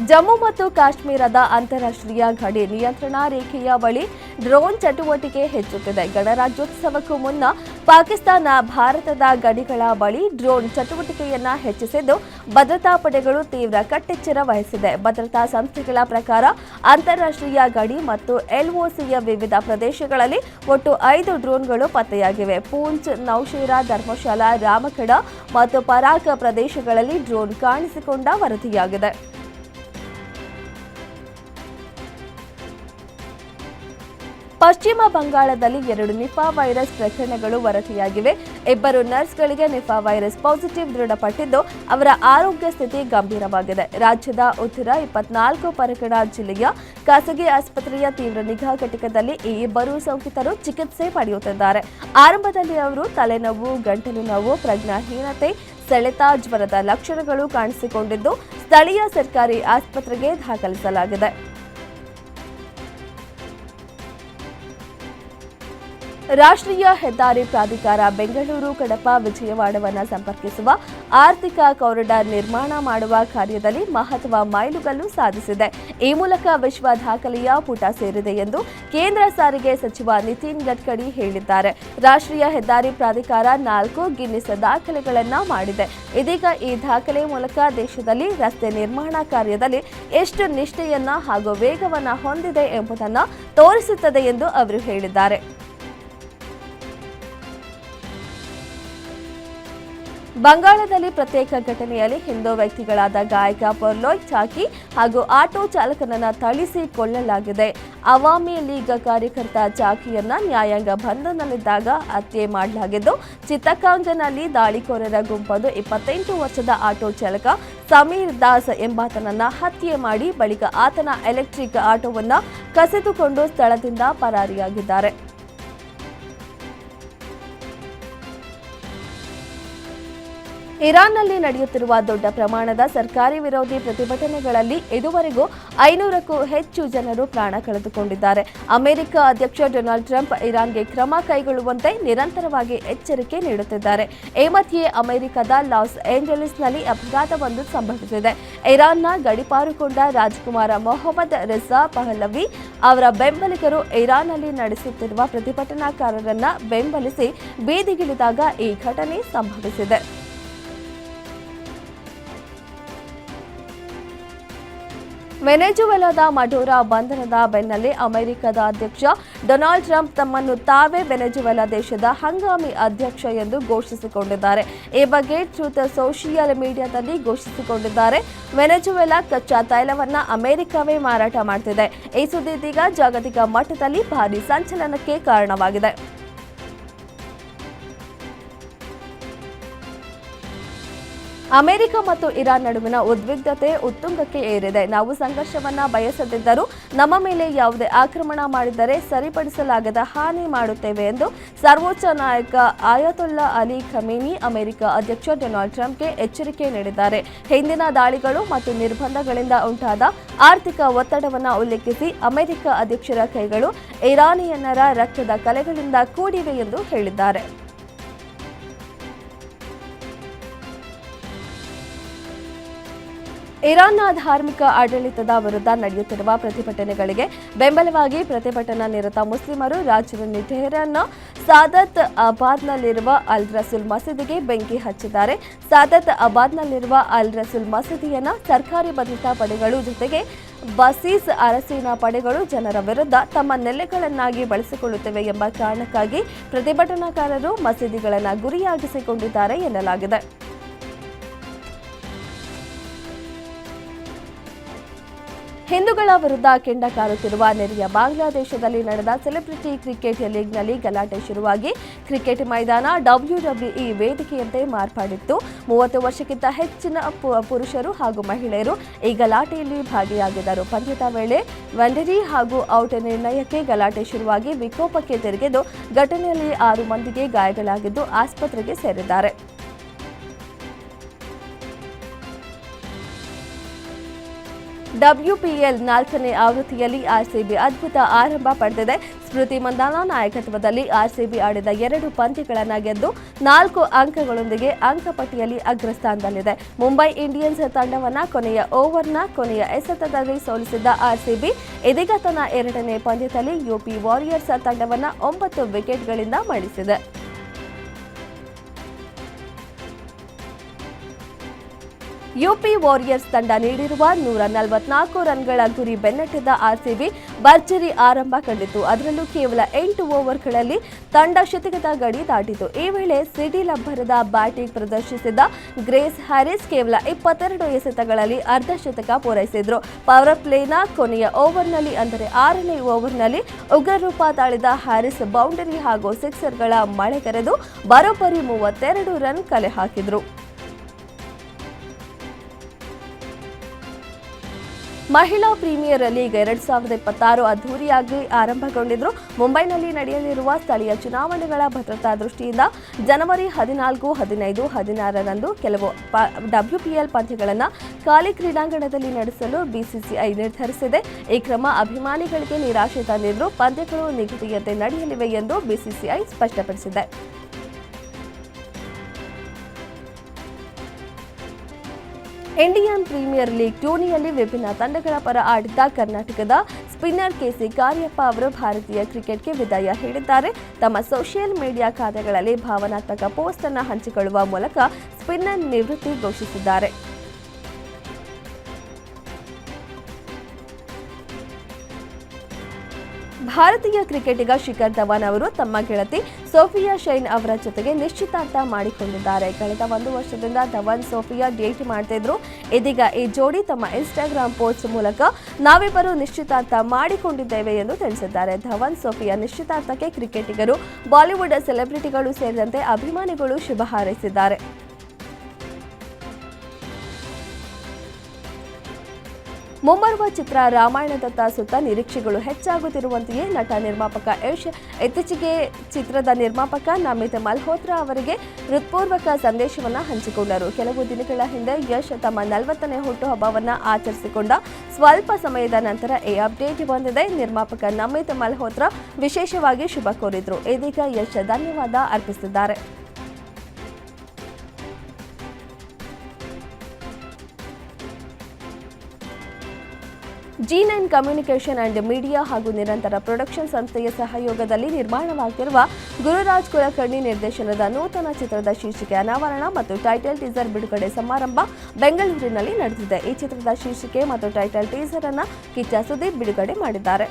ಜಮ್ಮು ಮತ್ತು ಕಾಶ್ಮೀರದ ಅಂತಾರಾಷ್ಟ್ರೀಯ ಗಡಿ ನಿಯಂತ್ರಣಾ ರೇಖೆಯ ಬಳಿ ಡ್ರೋನ್ ಚಟುವಟಿಕೆ ಹೆಚ್ಚುತ್ತಿದೆ. ಗಣರಾಜ್ಯೋತ್ಸವಕ್ಕೂ ಮುನ್ನ ಪಾಕಿಸ್ತಾನ ಭಾರತದ ಗಡಿಗಳ ಬಳಿ ಡ್ರೋನ್ ಚಟುವಟಿಕೆಯನ್ನ ಹೆಚ್ಚಿಸಿದ್ದು ಭದ್ರತಾ ಪಡೆಗಳು ತೀವ್ರ ಕಟ್ಟೆಚ್ಚರ ವಹಿಸಿದೆ. ಭದ್ರತಾ ಸಂಸ್ಥೆಗಳ ಪ್ರಕಾರ ಅಂತಾರಾಷ್ಟ್ರೀಯ ಗಡಿ ಮತ್ತು ಎಲ್ಒಸಿಯ ವಿವಿಧ ಪ್ರದೇಶಗಳಲ್ಲಿ ಒಟ್ಟು 5 ಡ್ರೋನ್ಗಳು ಪತ್ತೆಯಾಗಿವೆ. ಪೂಂಚ್, ನೌಶೇರಾ, ಧರ್ಮಶಾಲಾ, ರಾಮಗಢ ಮತ್ತು ಪರಾಕ್ ಪ್ರದೇಶಗಳಲ್ಲಿ ಡ್ರೋನ್ ಕಾಣಿಸಿಕೊಂಡ ವರದಿಯಾಗಿದೆ. ಪಶ್ಚಿಮ ಬಂಗಾಳದಲ್ಲಿ 2 ನಿಫಾ ವೈರಸ್ ಪ್ರಕರಣಗಳು ವರದಿಯಾಗಿವೆ. 2 ನರ್ಸ್ಗಳಿಗೆ ನಿಫಾ ವೈರಸ್ ಪಾಸಿಟಿವ್ ದೃಢಪಟ್ಟಿದ್ದು ಅವರ ಆರೋಗ್ಯ ಸ್ಥಿತಿ ಗಂಭೀರವಾಗಿದೆ. ರಾಜ್ಯದ ಉತ್ತರ 24 ಪರಗಣ ಜಿಲ್ಲೆಯ ಖಾಸಗಿ ಆಸ್ಪತ್ರೆಯ ತೀವ್ರ ನಿಗಾ ಘಟಕದಲ್ಲಿ ಈ 2 ಸೋಂಕಿತರು ಚಿಕಿತ್ಸೆ ಪಡೆಯುತ್ತಿದ್ದಾರೆ. ಆರಂಭದಲ್ಲಿ ಅವರು ತಲೆನೋವು, ಗಂಟಲು ನೋವು, ಪ್ರಜ್ಞಾಹೀನತೆ, ಸೆಳೆತ, ಜ್ವರದ ಲಕ್ಷಣಗಳು ಕಾಣಿಸಿಕೊಂಡಿದ್ದು ಸ್ಥಳೀಯ ಸರ್ಕಾರಿ ಆಸ್ಪತ್ರೆಗೆ ದಾಖಲಿಸಲಾಗಿದೆ. ರಾಷ್ಟ್ರೀಯ ಹೆದ್ದಾರಿ ಪ್ರಾಧಿಕಾರ ಬೆಂಗಳೂರು, ಕಡಪ, ವಿಜಯವಾಡವನ್ನು ಸಂಪರ್ಕಿಸುವ ಆರ್ಥಿಕ ಕಾರಿಡಾರ್ ನಿರ್ಮಾಣ ಮಾಡುವ ಕಾರ್ಯದಲ್ಲಿ ಮಹತ್ವ ಮೈಲುಗಲ್ಲು ಸಾಧಿಸಿದೆ. ಈ ಮೂಲಕ ವಿಶ್ವ ದಾಖಲೆಯ ಪುಟ ಸೇರಿದೆ ಎಂದು ಕೇಂದ್ರ ಸಾರಿಗೆ ಸಚಿವ ನಿತಿನ್ ಗಡ್ಕರಿ ಹೇಳಿದ್ದಾರೆ. ರಾಷ್ಟ್ರೀಯ ಹೆದ್ದಾರಿ ಪ್ರಾಧಿಕಾರ 4 ಗಿನ್ನಿಸ್ ದಾಖಲೆಗಳನ್ನು ಮಾಡಿದೆ. ಇದೀಗ ಈ ದಾಖಲೆ ಮೂಲಕ ದೇಶದಲ್ಲಿ ರಸ್ತೆ ನಿರ್ಮಾಣ ಕಾರ್ಯದಲ್ಲಿ ಎಷ್ಟು ನಿಷ್ಠೆಯನ್ನ ಹಾಗೂ ವೇಗವನ್ನು ಹೊಂದಿದೆ ಎಂಬುದನ್ನು ತೋರಿಸುತ್ತದೆ ಎಂದು ಅವರು ಹೇಳಿದ್ದಾರೆ. ಬಂಗಾಳದಲ್ಲಿ ಪ್ರತ್ಯೇಕ ಘಟನೆಯಲ್ಲಿ ಹಿಂದೂ ವ್ಯಕ್ತಿಗಳಾದ ಗಾಯಕ ಪರ್ಲೋಯ್ ಚಾಕಿ ಹಾಗೂ ಆಟೋ ಚಾಲಕನನ್ನ ಥಳಿಸಿ ಕೊಲ್ಲಲಾಗಿದೆ. ಅವಾಮಿ ಲೀಗ್ ಕಾರ್ಯಕರ್ತ ಚಾಕಿಯನ್ನ ನ್ಯಾಯಾಂಗ ಬಂಧನದಲ್ಲಿದ್ದಾಗ ಹತ್ಯೆ ಮಾಡಲಾಗಿದ್ದು, ಚಿತ್ತಗಾಂಗ್ನಲ್ಲಿ ದಾಳಿಕೋರರ ಗುಂಪೊಂದು 28 ವರ್ಷದ ಆಟೋ ಚಾಲಕ ಸಮೀರ್ ದಾಸ್ ಎಂಬಾತನನ್ನ ಹತ್ಯೆ ಮಾಡಿ ಬಳಿಕ ಆತನ ಎಲೆಕ್ಟ್ರಿಕ್ ಆಟೋವನ್ನ ಕಸಿದುಕೊಂಡು ಸ್ಥಳದಿಂದ ಪರಾರಿಯಾಗಿದ್ದಾರೆ. ಇರಾನ್ನಲ್ಲಿ ನಡೆಯುತ್ತಿರುವ ದೊಡ್ಡ ಪ್ರಮಾಣದ ಸರ್ಕಾರಿ ವಿರೋಧಿ ಪ್ರತಿಭಟನೆಗಳಲ್ಲಿ ಇದುವರೆಗೂ 500ಕ್ಕೂ ಹೆಚ್ಚು ಜನರು ಪ್ರಾಣ ಕಳೆದುಕೊಂಡಿದ್ದಾರೆ. ಅಮೆರಿಕ ಅಧ್ಯಕ್ಷ ಡೊನಾಲ್ಡ್ ಟ್ರಂಪ್ ಇರಾನ್ಗೆ ಕ್ರಮ ಕೈಗೊಳ್ಳುವಂತೆ ನಿರಂತರವಾಗಿ ಎಚ್ಚರಿಕೆ ನೀಡುತ್ತಿದ್ದಾರೆ. ಈ ಮಧ್ಯೆ ಅಮೆರಿಕದ ಲಾಸ್ ಏಂಜಲೀಸ್ನಲ್ಲಿ ಅಪಘಾತವೊಂದು ಸಂಭವಿಸಿದೆ. ಇರಾನ್ನ ಗಡಿಪಾರುಗೊಂಡ ರಾಜಕುಮಾರ ಮೊಹಮ್ಮದ್ ರಿಜಾ ಪಹಲವಿ ಅವರ ಬೆಂಬಲಿಗರು ಇರಾನ್ನಲ್ಲಿ ನಡೆಸುತ್ತಿರುವ ಪ್ರತಿಭಟನಾಕಾರರನ್ನ ಬೆಂಬಲಿಸಿ ಬೀದಿಗಿಳಿದಾಗ ಈ ಘಟನೆ ಸಂಭವಿಸಿದೆ. ವೆನೆಜುವೆಲಾದ ಮಡೋರಾ ಬಂಧನದ ಬೆನ್ನಲ್ಲೇ ಅಮೆರಿಕದ ಅಧ್ಯಕ್ಷ ಡೊನಾಲ್ಡ್ ಟ್ರಂಪ್ ತಮ್ಮನ್ನು ತಾವೇ ವೆನೆಜುವೆಲಾ ದೇಶದ ಹಂಗಾಮಿ ಅಧ್ಯಕ್ಷ ಎಂದು ಘೋಷಿಸಿಕೊಂಡಿದ್ದಾರೆ. ಈ ಬಗ್ಗೆ ಟ್ರೂತ್ ಸೋಷಿಯಲ್ ಮೀಡಿಯಾದಲ್ಲಿ ಘೋಷಿಸಿಕೊಂಡಿದ್ದಾರೆ. ವೆನೆಜುವೆಲಾ ಕಚ್ಚಾ ತೈಲವನ್ನ ಅಮೆರಿಕವೇ ಮಾರಾಟ ಮಾಡುತ್ತಿದೆ. ಈ ಸುದ್ದಿ ಇದೀಗ ಜಾಗತಿಕ ಮಟ್ಟದಲ್ಲಿ ಭಾರೀ ಸಂಚಲನಕ್ಕೆ ಕಾರಣವಾಗಿದೆ. ಅಮೆರಿಕ ಮತ್ತು ಇರಾನ್ ನಡುವಿನ ಉದ್ವಿಗ್ನತೆ ಉತ್ತುಂಗಕ್ಕೆ ಏರಿದೆ. ನಾವು ಸಂಘರ್ಷವನ್ನ ಬಯಸದಿದ್ದರೂ ನಮ್ಮ ಮೇಲೆ ಯಾವುದೇ ಆಕ್ರಮಣ ಮಾಡಿದರೆ ಸರಿಪಡಿಸಲಾಗದ ಹಾನಿ ಮಾಡುತ್ತೇವೆ ಎಂದು ಸರ್ವೋಚ್ಚ ನಾಯಕ ಆಯತೊಲ್ಲಾ ಅಲಿ ಖಮೇನಿ ಅಮೆರಿಕ ಅಧ್ಯಕ್ಷ ಡೊನಾಲ್ಡ್ ಟ್ರಂಪ್ಗೆ ಎಚ್ಚರಿಕೆ ನೀಡಿದ್ದಾರೆ. ಹಿಂದಿನ ದಾಳಿಗಳು ಮತ್ತು ನಿರ್ಬಂಧಗಳಿಂದ ಉಂಟಾದ ಆರ್ಥಿಕ ಒತ್ತಡವನ್ನು ಉಲ್ಲೇಖಿಸಿ ಅಮೆರಿಕ ಅಧ್ಯಕ್ಷರ ಕೈಗಳು ಇರಾನಿಯನ್ನರ ರಕ್ತದ ಕಲೆಗಳಿಂದ ಕೂಡಿವೆ ಎಂದು ಹೇಳಿದ್ದಾರೆ. ಇರಾನ್ನ ಧಾರ್ಮಿಕ ಆಡಳಿತದ ವಿರುದ್ಧ ನಡೆಯುತ್ತಿರುವ ಪ್ರತಿಭಟನೆಗಳಿಗೆ ಬೆಂಬಲವಾಗಿ ಪ್ರತಿಭಟನಾ ನಿರತ ಮುಸ್ಲಿಮರು ರಾಜಧಾನಿ ಟೆಹರಾನ್ನ ಸಾದತ್ ಅಬಾದ್ನಲ್ಲಿರುವ ಅಲ್ ರಸೂಲ್ ಮಸೀದಿಗೆ ಬೆಂಕಿ ಹಚ್ಚಿದ್ದಾರೆ. ಸಾದತ್ ಅಬಾದ್ನಲ್ಲಿರುವ ಅಲ್ ರಸೂಲ್ ಮಸೀದಿಯನ್ನು ಸರ್ಕಾರಿ ಭದ್ರತಾ ಪಡೆಗಳು ಜೊತೆಗೆ ಬಸೀಸ್ ಅರಸಿನ ಪಡೆಗಳು ಜನರ ವಿರುದ್ಧ ತಮ್ಮ ನೆಲೆಗಳನ್ನಾಗಿ ಬಳಸಿಕೊಳ್ಳುತ್ತಿವೆ ಎಂಬ ಕಾರಣಕ್ಕಾಗಿ ಪ್ರತಿಭಟನಾಕಾರರು ಮಸೀದಿಗಳನ್ನು ಗುರಿಯಾಗಿಸಿಕೊಂಡಿದ್ದಾರೆ ಎನ್ನಲಾಗಿದೆ. ಹಿಂದೂಗಳ ವಿರುದ್ಧ ಕೆಂಡ ಕಾರುತ್ತಿರುವ ನೆರೆಯ ಬಾಂಗ್ಲಾದೇಶದಲ್ಲಿ ನಡೆದ ಸೆಲೆಬ್ರಿಟಿ ಕ್ರಿಕೆಟ್ ಲೀಗ್ನಲ್ಲಿ ಗಲಾಟೆ ಶುರುವಾಗಿ ಕ್ರಿಕೆಟ್ ಮೈದಾನ ಡಬ್ಲ್ಯೂಡಬ್ಲ್ಯೂಇ ವೇದಿಕೆಯಂತೆ ಮಾರ್ಪಡಿತ್ತು. 30 ವರ್ಷಕ್ಕಿಂತ ಹೆಚ್ಚಿನ ಪುರುಷರು ಹಾಗೂ ಮಹಿಳೆಯರು ಈ ಗಲಾಟೆಯಲ್ಲಿ ಭಾಗಿಯಾಗಿದ್ದರು. ಪಂದ್ಯದ ವೇಳೆ ವಂಡರಿ ಹಾಗೂ ಔಟ್ ನಿರ್ಣಯಕ್ಕೆ ಗಲಾಟೆ ಶುರುವಾಗಿ ವಿಕೋಪಕ್ಕೆ ತಿರುಗಿದ್ದು ಘಟನೆಯಲ್ಲಿ 6 ಮಂದಿಗೆ ಗಾಯಗಳಾಗಿದ್ದು ಆಸ್ಪತ್ರೆಗೆ ಸೇರಿದ್ದಾರೆ. WPL 4ನೇ ಆವೃತ್ತಿಯಲ್ಲಿ ಆರ್ಸಿಬಿ ಅದ್ಭುತ ಆರಂಭ ಪಡೆದಿದೆ. ಸ್ಮೃತಿ ಮಂದಾನ ನಾಯಕತ್ವದಲ್ಲಿ ಆರ್ಸಿಬಿ ಆಡಿದ 2 ಪಂದ್ಯಗಳನ್ನು ಗೆದ್ದು 4 ಅಂಕಗಳೊಂದಿಗೆ ಅಂಕಪಟ್ಟಿಯಲ್ಲಿ ಅಗ್ರಸ್ಥಾನದಲ್ಲಿದೆ. ಮುಂಬೈ ಇಂಡಿಯನ್ಸ್ ತಂಡವನ್ನು ಕೊನೆಯ ಎಸೆತದಲ್ಲಿ ಸೋಲಿಸಿದ್ದ ಆರ್ಸಿಬಿ ಇದೀಗ ತನ್ನ 2ನೇ ಪಂದ್ಯದಲ್ಲಿ ಯುಪಿ ವಾರಿಯರ್ಸ್ ತಂಡವನ್ನು 9 ವಿಕೆಟ್ಗಳಿಂದ ಮಣಿಸಿದೆ. ಯುಪಿ ವಾರಿಯರ್ಸ್ ತಂಡ ನೀಡಿರುವ 144 ರನ್ಗಳ ಗುರಿ ಬೆನ್ನಟ್ಟಿದ್ದ ಆರ್ಸಿಬಿ ಭರ್ಜರಿ ಆರಂಭ ಕಂಡಿತು. ಅದರಲ್ಲೂ ಕೇವಲ 8 ಓವರ್ಗಳಲ್ಲಿ ತಂಡ ಶತಕದ ಗಡಿ ದಾಟಿತು. ಈ ವೇಳೆ ಸಿಡಿಲ ಭರದ ಬ್ಯಾಟಿಂಗ್ ಪ್ರದರ್ಶಿಸಿದ ಗ್ರೇಸ್ ಹ್ಯಾರಿಸ್ ಕೇವಲ 22 ಎಸೆತಗಳಲ್ಲಿ ಅರ್ಧಶತಕ ಪೂರೈಸಿದ್ರು. ಪವರ್ ಪ್ಲೇನ ಕೊನೆಯ ಓವರ್ನಲ್ಲಿ ಅಂದರೆ 6ನೇ ಓವರ್ನಲ್ಲಿ ಉಗ್ರರೂಪ ತಾಳಿದ ಹ್ಯಾರಿಸ್ ಬೌಂಡರಿ ಹಾಗೂ ಸಿಕ್ಸರ್ಗಳ ಮಳೆಗರೆದು ಬರೋಬ್ಬರಿ 32 ರನ್ ಕಲೆ ಹಾಕಿದ್ರು. ಮಹಿಳಾ ಪ್ರೀಮಿಯರ್ ಲೀಗ್ 2026 ಅದ್ದೂರಿಯಾಗಿ ಆರಂಭಗೊಂಡಿದ್ದು ಮುಂಬೈನಲ್ಲಿ ನಡೆಯಲಿರುವ ಸ್ಥಳೀಯ ಚುನಾವಣೆಗಳ ಭದ್ರತಾ ದೃಷ್ಟಿಯಿಂದ ಜನವರಿ 14, 15, 16ರಂದು ಕೆಲವು WPL ಪಂದ್ಯಗಳನ್ನು ಖಾಲಿ ಕ್ರೀಡಾಂಗಣದಲ್ಲಿ ನಡೆಸಲು ಬಿಸಿಸಿಐ ನಿರ್ಧರಿಸಿದೆ. ಈ ಕ್ರಮ ಅಭಿಮಾನಿಗಳಿಗೆ ನಿರಾಶೆ ತಂದಿದ್ದರೂ ಪಂದ್ಯಗಳು ನಿಗದಿಯಂತೆ ನಡೆಯಲಿವೆ ಎಂದು ಬಿಸಿಸಿಐ ಸ್ಪಷ್ಟಪಡಿಸಿದೆ. ಇಂಡಿಯನ್ ಪ್ರೀಮಿಯರ್ ಲೀಗ್ ಟೂರ್ನಿಯಲ್ಲಿ ವಿಭಿನ್ನ ತಂಡಗಳ ಪರ ಆಡಿದ್ದ ಕರ್ನಾಟಕದ ಸ್ಪಿನ್ನರ್ ಕೆಸಿ ಕಾರ್ಯಪ್ಪ ಅವರು ಭಾರತೀಯ ಕ್ರಿಕೆಟ್ಗೆ ವಿದಾಯ ಹೇಳಿದ್ದಾರೆ. ತಮ್ಮ ಸೋಷಿಯಲ್ ಮೀಡಿಯಾ ಖಾತೆಗಳಲ್ಲಿ ಭಾವನಾತ್ಮಕ ಪೋಸ್ಟ್ ಅನ್ನು ಹಂಚಿಕೊಳ್ಳುವ ಮೂಲಕ ಸ್ಪಿನ್ನರ್ ನಿವೃತ್ತಿ ಘೋಷಿಸಿದ್ದಾರೆ. ಭಾರತೀಯ ಕ್ರಿಕೆಟಿಗ ಶಿಖರ್ ಧವನ್ ಅವರು ತಮ್ಮ ಗೆಳತಿ ಸೋಫಿಯಾ ಶೈನ್ ಅವರ ಜೊತೆಗೆ ನಿಶ್ಚಿತಾರ್ಥ ಮಾಡಿಕೊಂಡಿದ್ದಾರೆ. ಕಳೆದ 1 ವರ್ಷದಿಂದ ಧವನ್ ಸೋಫಿಯಾ ಡೇಟ್ ಮಾಡ್ತಿದ್ರು. ಇದೀಗ ಈ ಜೋಡಿ ತಮ್ಮ ಇನ್ಸ್ಟಾಗ್ರಾಮ್ ಪೋಸ್ಟ್ ಮೂಲಕ ನಾವಿಬ್ಬರು ನಿಶ್ಚಿತಾರ್ಥ ಮಾಡಿಕೊಂಡಿದ್ದೇವೆ ಎಂದು ತಿಳಿಸಿದ್ದಾರೆ. ಧವನ್ ಸೋಫಿಯಾ ನಿಶ್ಚಿತಾರ್ಥಕ್ಕೆ ಕ್ರಿಕೆಟಿಗರು, ಬಾಲಿವುಡ್ ಸೆಲೆಬ್ರಿಟಿಗಳು ಸೇರಿದಂತೆ ಅಭಿಮಾನಿಗಳು ಶುಭ ಹಾರೈಸಿದ್ದಾರೆ. ಮುಂಬರುವ ಚಿತ್ರ ರಾಮಾಯಣದತ್ತ ಸುತ್ತ ನಿರೀಕ್ಷೆಗಳು ಹೆಚ್ಚಾಗುತ್ತಿರುವಂತೆಯೇ ನಟ ನಿರ್ಮಾಪಕ ಯಶ್ ಇತ್ತೀಚೆಗೆ ಚಿತ್ರದ ನಿರ್ಮಾಪಕ ನಮಿತ್ ಮಲ್ಹೋತ್ರಾ ಅವರಿಗೆ ಹೃತ್ಪೂರ್ವಕ ಸಂದೇಶವನ್ನು ಹಂಚಿಕೊಂಡರು. ಕೆಲವು ದಿನಗಳ ಹಿಂದೆ ಯಶ್ ತಮ್ಮ 40ನೇ ಹುಟ್ಟುಹಬ್ಬವನ್ನು ಆಚರಿಸಿಕೊಂಡ ಸ್ವಲ್ಪ ಸಮಯದ ನಂತರ ಈ ಅಪ್ಡೇಟ್ ಬಂದಿದೆ. ನಿರ್ಮಾಪಕ ನಮಿತ್ ಮಲ್ಹೋತ್ರಾ ವಿಶೇಷವಾಗಿ ಶುಭ ಕೋರಿದ್ರು. ಇದೀಗ ಯಶ್ ಧನ್ಯವಾದ ಅರ್ಪಿಸಿದ್ದಾರೆ. G9 ಕಮ್ಯುನಿಕೇಷನ್ ಅಂಡ್ ಮೀಡಿಯಾ ಹಾಗೂ ನಿರಂತರ ಪ್ರೊಡಕ್ಷನ್ ಸಂಸ್ಥೆಯ ಸಹಯೋಗದಲ್ಲಿ ನಿರ್ಮಾಣವಾಗುತ್ತಿರುವ ಗುರುರಾಜ್ ಕುಲಕರ್ಣಿ ನಿರ್ದೇಶನದ ನೂತನ ಚಿತ್ರದ ಶೀರ್ಷಿಕೆ ಅನಾವರಣ ಮತ್ತು ಟೈಟಲ್ ಟೀಸರ್ ಬಿಡುಗಡೆ ಸಮಾರಂಭ ಬೆಂಗಳೂರಿನಲ್ಲಿ ನಡೆದಿದೆ. ಈ ಚಿತ್ರದ ಶೀರ್ಷಿಕೆ ಮತ್ತು ಟೈಟಲ್ ಟೀಸರ್ ಅನ್ನು ಕಿಚ್ಚ ಸುದೀಪ್ ಬಿಡುಗಡೆ ಮಾಡಿದ್ದಾರೆ.